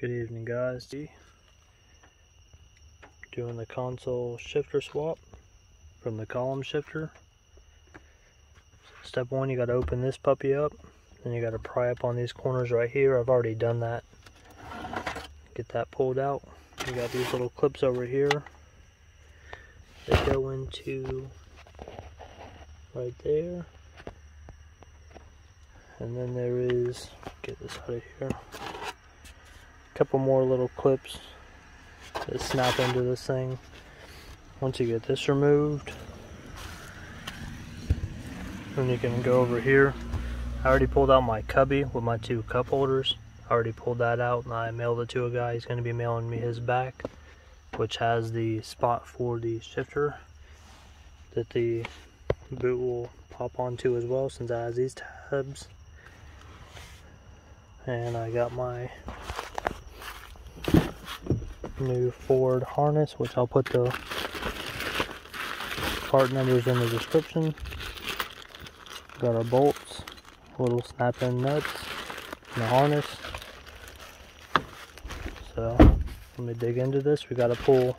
Good evening, guys. Doing the console shifter swap from the column shifter. Step one, you got to open this puppy up, then you got to pry up on these corners right here. I've already done that. Get that pulled out. You got these little clips over here. They go into right there, and then there is, get this out of here, a couple more little clips that snap into this thing. Once you get this removed, then you can go over here. I already pulled out my cubby with my two cup holders. I already pulled that out and I mailed it to a guy. He's going to be mailing me his back, which has the spot for the shifter that the boot will pop onto as well, since it has these tabs. And I got my new Ford harness, which I'll put the part numbers in the description. Got our bolts, little snap-in nuts, and the harness. So let me dig into this. We got to pull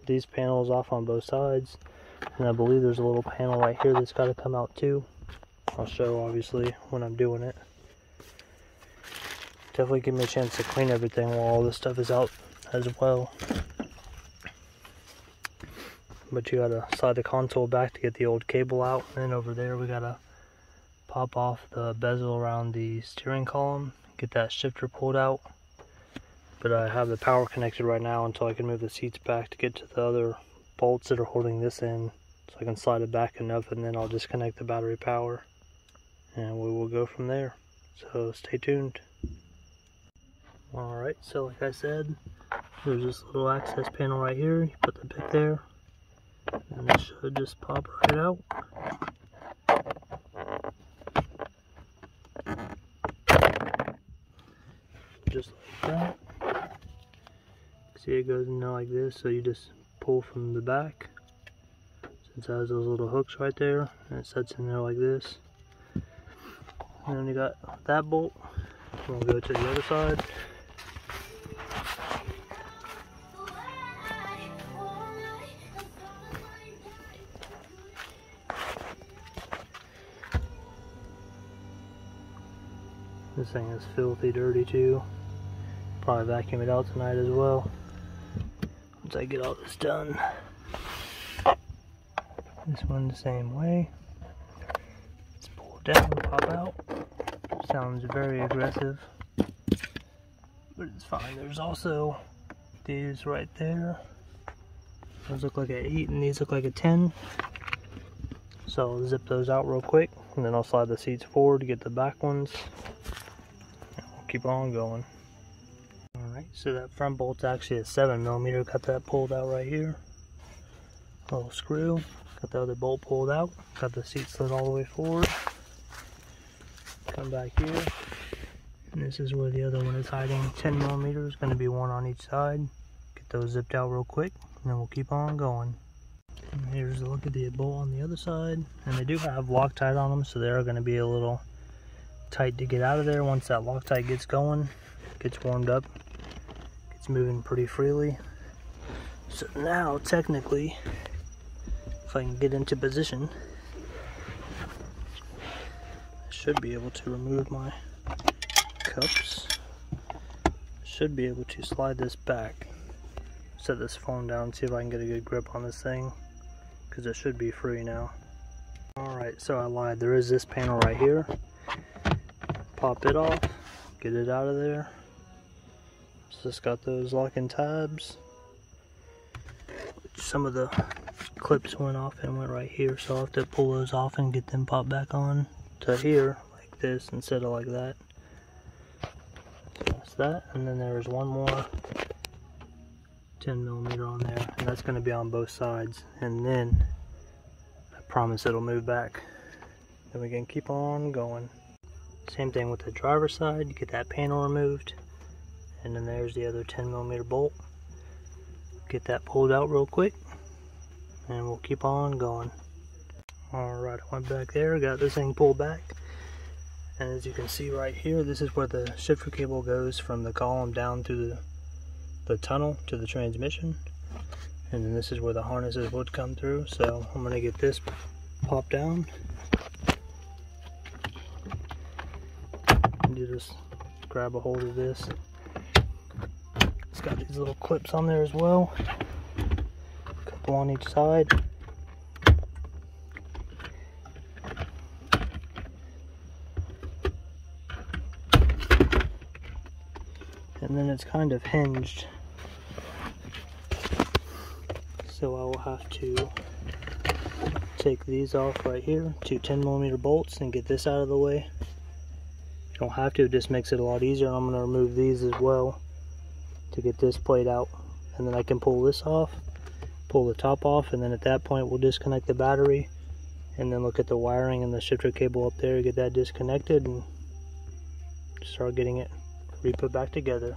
these panels off on both sides, and I believe there's a little panel right here that's got to come out too. I'll show obviously when I'm doing it. Definitely give me a chance to clean everything while all this stuff is out as well. But you gotta slide the console back to get the old cable out, and then over there we gotta pop off the bezel around the steering column, get that shifter pulled out. But I have the power connected right now until I can move the seats back to get to the other bolts that are holding this in, so I can slide it back enough, and then I'll disconnect the battery power and we will go from there. So stay tuned. Alright, so like I said, there's this little access panel right here. You put the bit there, and it should just pop right out. Just like that. See, it goes in there like this, so you just pull from the back, since it has those little hooks right there, and it sets in there like this. And then you got that bolt. We'll go to the other side. This thing is filthy dirty too. Probably vacuum it out tonight as well, once I get all this done. This one the same way. Let's pull it down and pop out. Sounds very aggressive, but it's fine. There's also these right there. Those look like an 8 and these look like a 10. So I'll zip those out real quick, and then I'll slide the seats forward to get the back ones. And we'll keep on going. Alright, so that front bolt's actually a 7mm. Got that pulled out right here. Little screw. Got the other bolt pulled out. Got the seat slid all the way forward. Come back here. And this is where the other one is hiding. 10mm. Going to be one on each side. Get those zipped out real quick, and then we'll keep on going. And here's a look at the bolt on the other side. And they do have Loctite on them, so they are going to be a little tight to get out of there. Once that Loctite gets going, gets warmed up, gets moving pretty freely. So now technically, if I can get into position, I should be able to remove my cups. Should be able to slide this back, set this phone down, see if I can get a good grip on this thing, because it should be free now. Alright, so I lied. There is this panel right here. Pop it off, get it out of there. It's just got those locking tabs. Some of the clips went off and went right here, so I'll have to pull those off and get them popped back on to here, like this instead of like that. So that's that, and then there's one more 10mm on there, and that's going to be on both sides, and then I promise it'll move back. Then we can keep on going. Same thing with the driver's side. You get that panel removed, and then there's the other 10mm bolt. Get that pulled out real quick, and we'll keep on going. Alright, I went back there, got this thing pulled back, And as you can see right here, this is where the shifter cable goes from the column down through the tunnel to the transmission. And then this is where the harnesses would come through. So I'm going to get this popped down. And you just grab a hold of this. It's got these little clips on there as well. A couple on each side. And then it's kind of hinged, so I will have to take these off right here, 2 10mm bolts, and get this out of the way. You don't have to, it just makes it a lot easier. I'm going to remove these as well to get this plate out, and then I can pull this off, pull the top off, and then at that point we'll disconnect the battery and then look at the wiring and the shifter cable up there, get that disconnected, and start getting it re-put back together.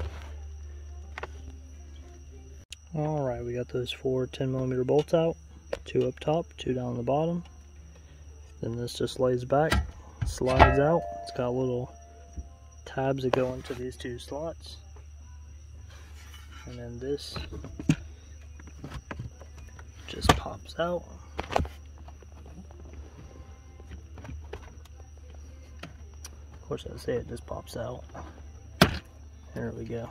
Alright, we got those 4 10mm bolts out, 2 up top, 2 down the bottom. Then this just lays back, slides out. It's got little tabs that go into these 2 slots. And then this just pops out. Of course, I say it just pops out. There we go.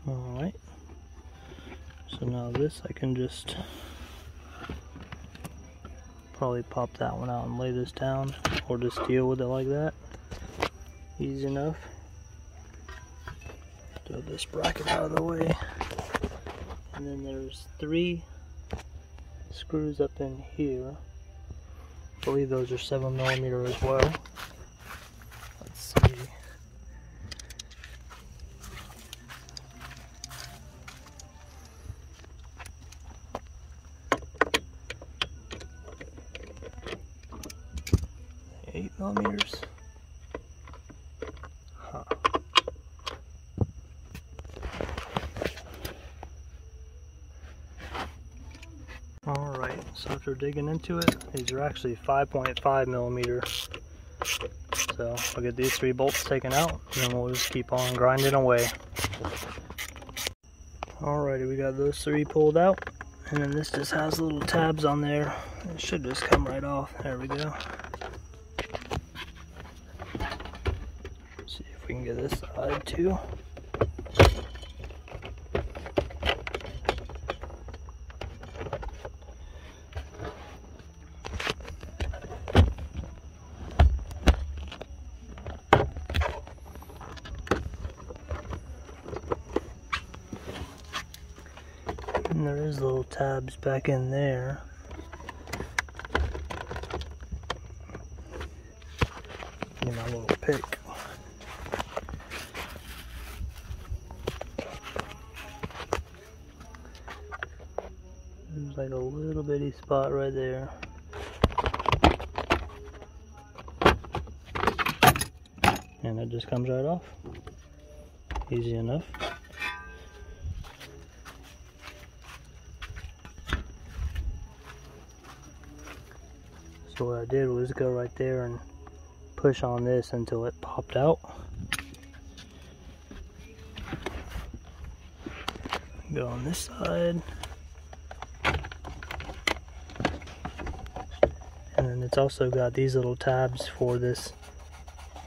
Alright. So now this I can just probably pop that one out and lay this down, or just deal with it like that. Easy enough. Throw this bracket out of the way. And then there's 3 screws up in here. I believe those are 7mm as well. Let's see. $8mm. Huh. Alright, so after digging into it, these are actually 5.5mm. So I'll get these 3 bolts taken out, and then we'll just keep on grinding away. Alrighty, we got those 3 pulled out, and then this just has little tabs on there. It should just come right off. There we go. See if we can get this side too. And there is little tabs back in there. Get my little pick. There's like a little bitty spot right there. And it just comes right off. Easy enough. So what I did was go right there and push on this until it popped out. Go on this side. And then it's also got these little tabs for this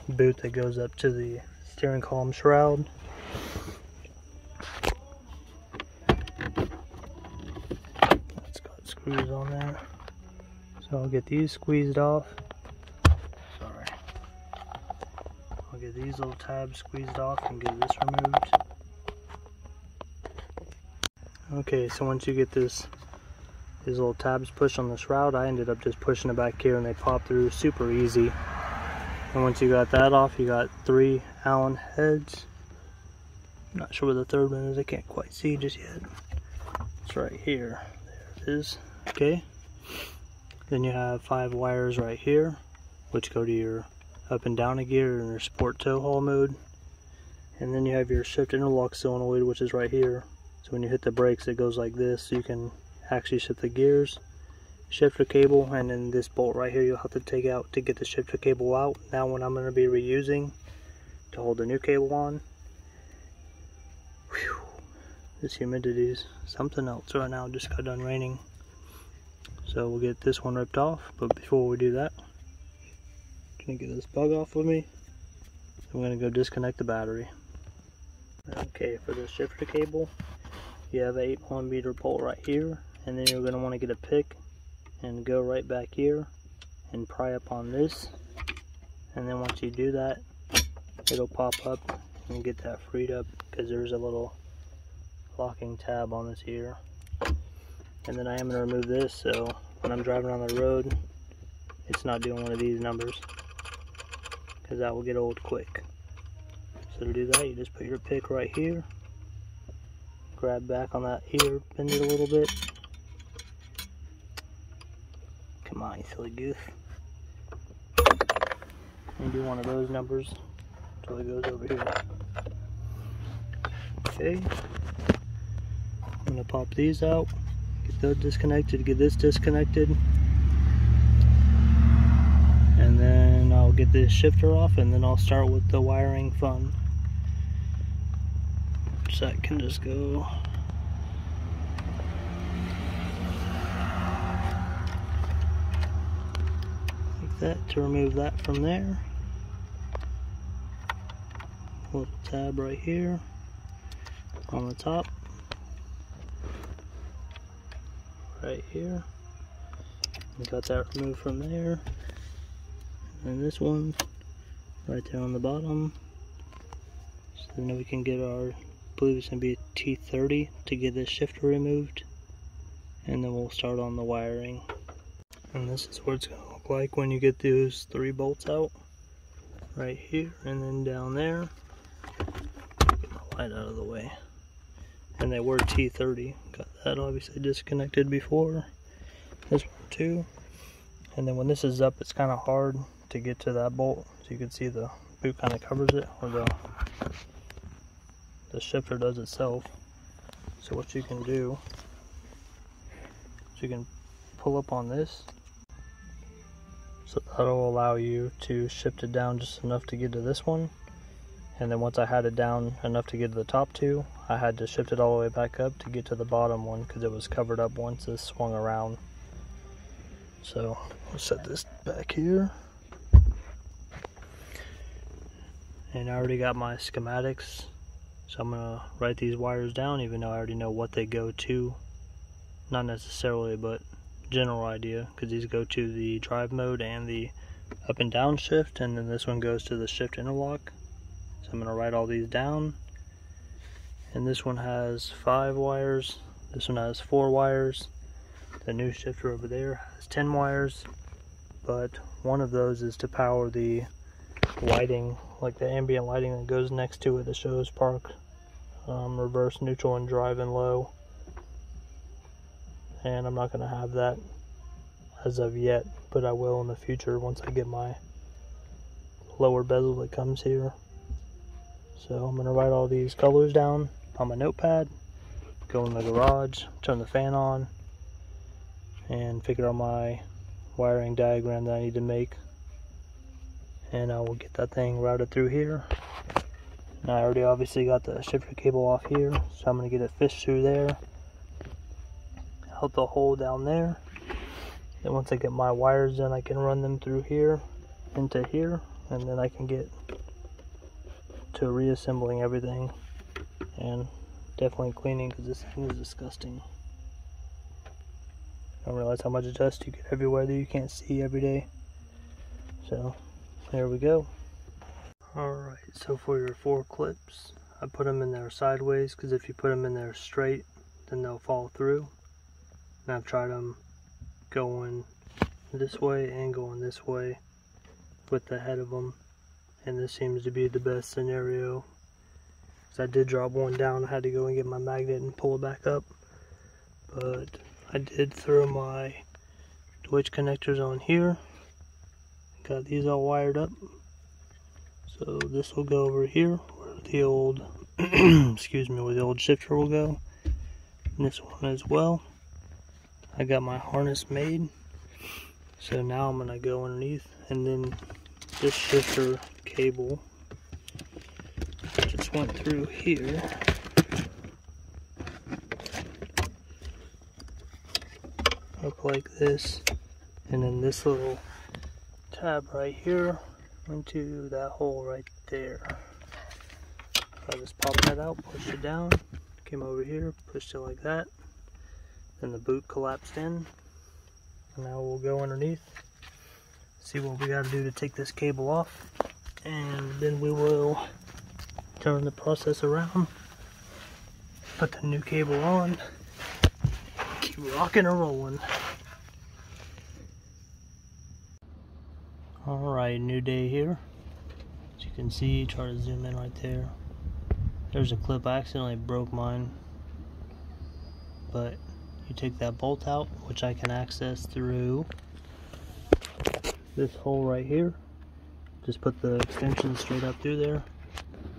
boot that goes up to the steering column shroud. It's got screws on there. So I'll get these squeezed off. Sorry. I'll get these little tabs squeezed off and get this removed. Okay, so once you get these little tabs pushed on the shroud, I ended up just pushing it back here and they pop through super easy. And once you got that off, you got 3 Allen heads. I'm not sure where the third one is, I can't quite see just yet. It's right here. There it is. Okay. Then you have 5 wires right here, which go to your up and down a gear and your sport tow haul mode. And then you have your shift interlock solenoid, which is right here. So when you hit the brakes, it goes like this, so you can actually shift the gears. Shifter cable, and then this bolt right here you'll have to take out to get the shifter cable out. Now what I'm going to be reusing to hold the new cable on. Whew, this humidity's something else right now. It just got done raining, so we'll get this one ripped off. But before we do that, I'm going to get this bug off with me. I'm going to go disconnect the battery. Okay, for the shifter cable, you have an 8mm bolt right here, and then you're going to want to get a pick and go right back here and pry up on this, and then once you do that, it'll pop up and get that freed up, because there's a little locking tab on this here. And then I am going to remove this, so when I'm driving on the road, it's not doing one of these numbers, because that will get old quick. So to do that, you just put your pick right here, grab back on that here, bend it a little bit. Come on, you silly goof. And do one of those numbers until it goes over here. Okay. I'm going to pop these out, get those disconnected, get this disconnected. And then I'll get this shifter off, and then I'll start with the wiring fun. So that can just go that to remove that from there. Little tab right here on the top, right here. We got that removed from there, and this one right there on the bottom. So then we can get our, I believe it's going to be a T30 to get this shifter removed, and then we'll start on the wiring. And this is what it's going to look like when you get those 3 bolts out, right here and then down there. Get my light out of the way. And they were T30. Got that obviously disconnected before. This one too. And then when this is up, it's kind of hard to get to that bolt. So you can see the boot kind of covers it, or the shifter does itself. So what you can do is you can pull up on this. So that'll allow you to shift it down just enough to get to this one. And then once I had it down enough to get to the top 2, I had to shift it all the way back up to get to the bottom one, because it was covered up once this swung around. So we'll set this back here. And I already got my schematics, so I'm gonna write these wires down, even though I already know what they go to. Not necessarily, but general idea, because these go to the drive mode and the up and down shift, and then this one goes to the shift interlock. So I'm going to write all these down. And this one has 5 wires, this one has 4 wires, the new shifter over there has 10 wires, but one of those is to power the lighting, like the ambient lighting that goes next to it that shows park, reverse, neutral, and drive and low. And I'm not going to have that as of yet, but I will in the future once I get my lower bezel that comes here. So I'm going to write all these colors down on my notepad, go in the garage, turn the fan on, and figure out my wiring diagram that I need to make. And I will get that thing routed through here. And I already obviously got the shifter cable off here, so I'm going to get it fished through there, out the hole down there. Then once I get my wires in, I can run them through here into here, and then I can get to reassembling everything and definitely cleaning, because this thing is disgusting. I don't realize how much dust you get everywhere that you can't see every day. So there we go. Alright, so for your 4 clips, I put them in there sideways, because if you put them in there straight, then they'll fall through. And I've tried them going this way and going this way with the head of them, and this seems to be the best scenario. Because I did drop one down, I had to go and get my magnet and pull it back up, but I did throw my switch connectors on here, got these all wired up. So this will go over here where the old excuse me, where the old shifter will go, and this one as well. I got my harness made, so now I'm gonna go underneath, and then this shifter cable just went through here. Up like this, and then this little tab right here into that hole right there. I just popped that out, pushed it down, came over here, pushed it like that, then the boot collapsed in, and now we'll go underneath, see what we got to do to take this cable off, and then we will turn the process around, put the new cable on, keep rocking and rolling. Alright, new day here. As you can see, try to zoom in right there. There's a clip, I accidentally broke mine. But you take that bolt out, which I can access through this hole right here. Just put the extension straight up through there.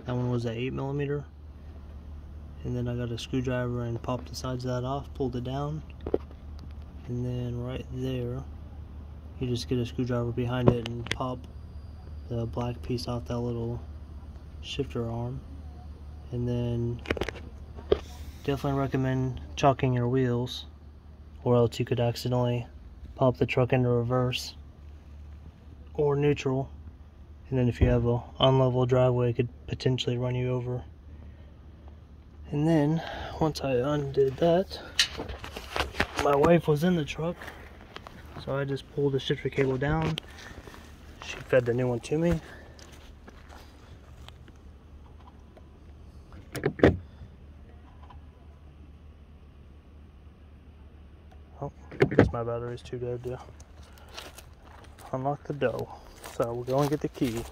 That one was at 8mm. And then I got a screwdriver and popped the sides of that off, pulled it down. And then right there, you just get a screwdriver behind it and pop the black piece off that little shifter arm. And then definitely recommend chalking your wheels, or else you could accidentally pop the truck into reverse or neutral, and then if you have a unlevel driveway, it could potentially run you over. And then once I undid that, my wife was in the truck, so I just pulled the shifter cable down. She fed the new one to me. Oh, I guess my battery's too dead to unlock the door. So we'll go and get the key.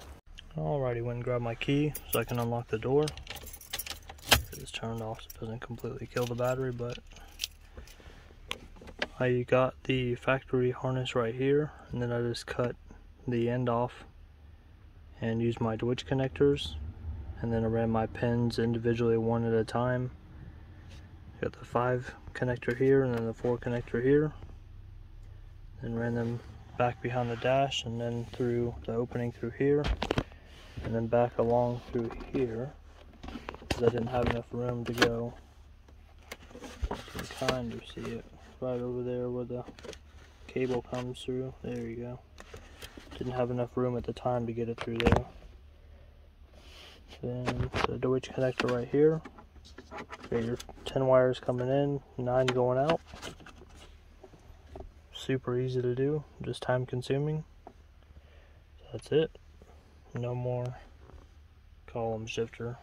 Alrighty, went and grabbed my key so I can unlock the door. It's turned off so it doesn't completely kill the battery, but I got the factory harness right here, and then I just cut the end off and used my Deutsch connectors, and then I ran my pins individually one at a time. Got the 5 connector here and then the 4 connector here, then ran them back behind the dash and then through the opening through here, and then back along through here because I didn't have enough room to go. You can kind of see it right over there where the cable comes through. There you go. Didn't have enough room at the time to get it through there. Then the Deutsch connector right here. Got your 10 wires coming in, 9 going out. Super easy to do, just time consuming. So that's it. No more column shifter.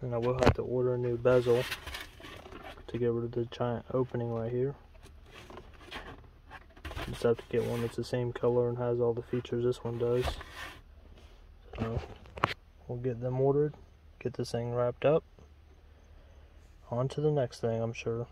And I will have to order a new bezel to get rid of the giant opening right here. Just have to get one that's the same color and has all the features this one does. So we'll get them ordered, get this thing wrapped up. On to the next thing, I'm sure.